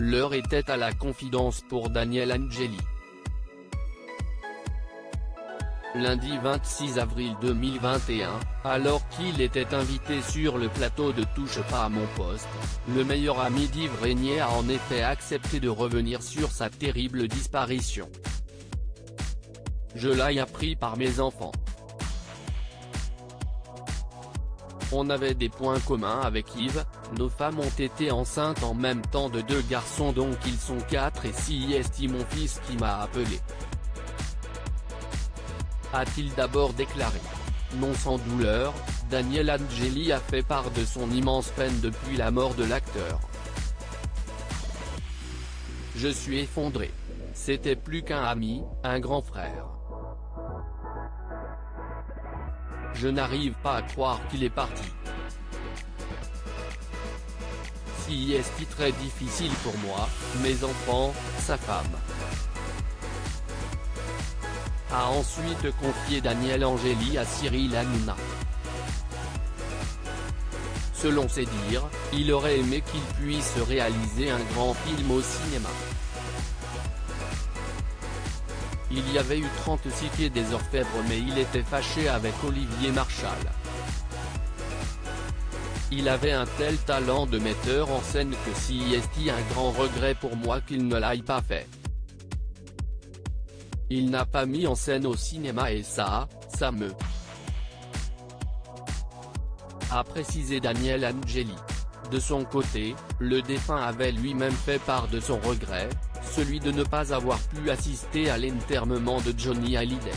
L'heure était à la confidence pour Daniel Angeli. Lundi 26 avril 2021, alors qu'il était invité sur le plateau de Touche pas à mon poste, le meilleur ami d'Yves Régnier a en effet accepté de revenir sur sa terrible disparition. Je l'ai appris par mes enfants. On avait des points communs avec Yves, nos femmes ont été enceintes en même temps de 2 garçons donc ils sont 4 et c'est mon fils qui m'a appelé. A-t-il d'abord déclaré. Non sans douleur, Daniel Angeli a fait part de son immense peine depuis la mort de l'acteur. Je suis effondré. C'était plus qu'un ami, un grand frère. Je n'arrive pas à croire qu'il est parti. C'est très difficile pour moi, mes enfants, sa femme. A ensuite confié Daniel Angeli à Cyril Hanouna. Selon ses dires, il aurait aimé qu'il puisse réaliser un grand film au cinéma. Il y avait eu 36 quais des Orfèvres mais il était fâché avec Olivier Marchal. Il avait un tel talent de metteur en scène que c'est un grand regret pour moi qu'il ne l'ait pas fait. Il n'a pas mis en scène au cinéma et ça me… a précisé Daniel Angeli. De son côté, le défunt avait lui-même fait part de son regret, celui de ne pas avoir pu assister à l'enterrement de Johnny Hallyday.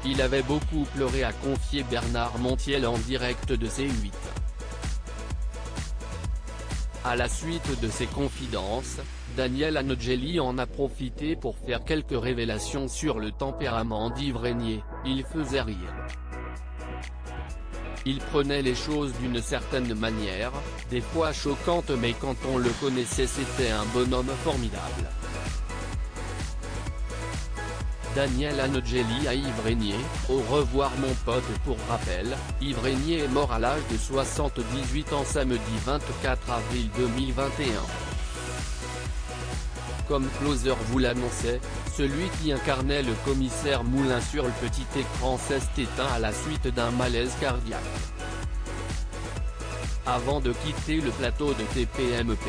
Il avait beaucoup pleuré, a confié Bernard Montiel en direct de C8. À la suite de ces confidences, Daniel Angeli en a profité pour faire quelques révélations sur le tempérament d'Yves Régnier. Il faisait rire. Il prenait les choses d'une certaine manière, des fois choquante mais quand on le connaissait c'était un bonhomme formidable. Daniel Angeli à Yves Régnier, au revoir mon pote. Pour rappel, Yves Régnier est mort à l'âge de 78 ans samedi 24 avril 2021. Comme Closer vous l'annonçait, celui qui incarnait le commissaire Moulin sur le petit écran s'est éteint à la suite d'un malaise cardiaque. Avant de quitter le plateau de TPMP,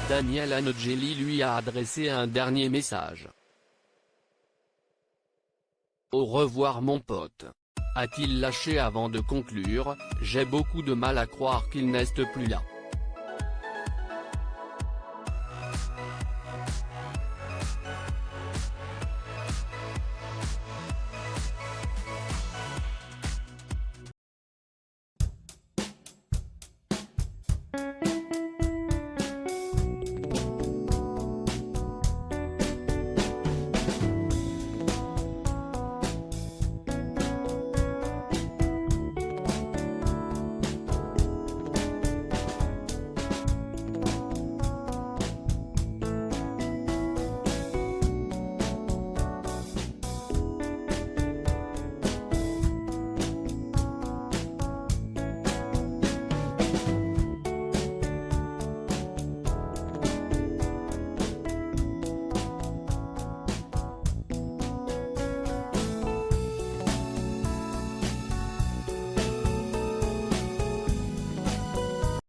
Daniel Angeli lui a adressé un dernier message. Au revoir mon pote. A-t-il lâché avant de conclure, j'ai beaucoup de mal à croire qu'il n'est plus là.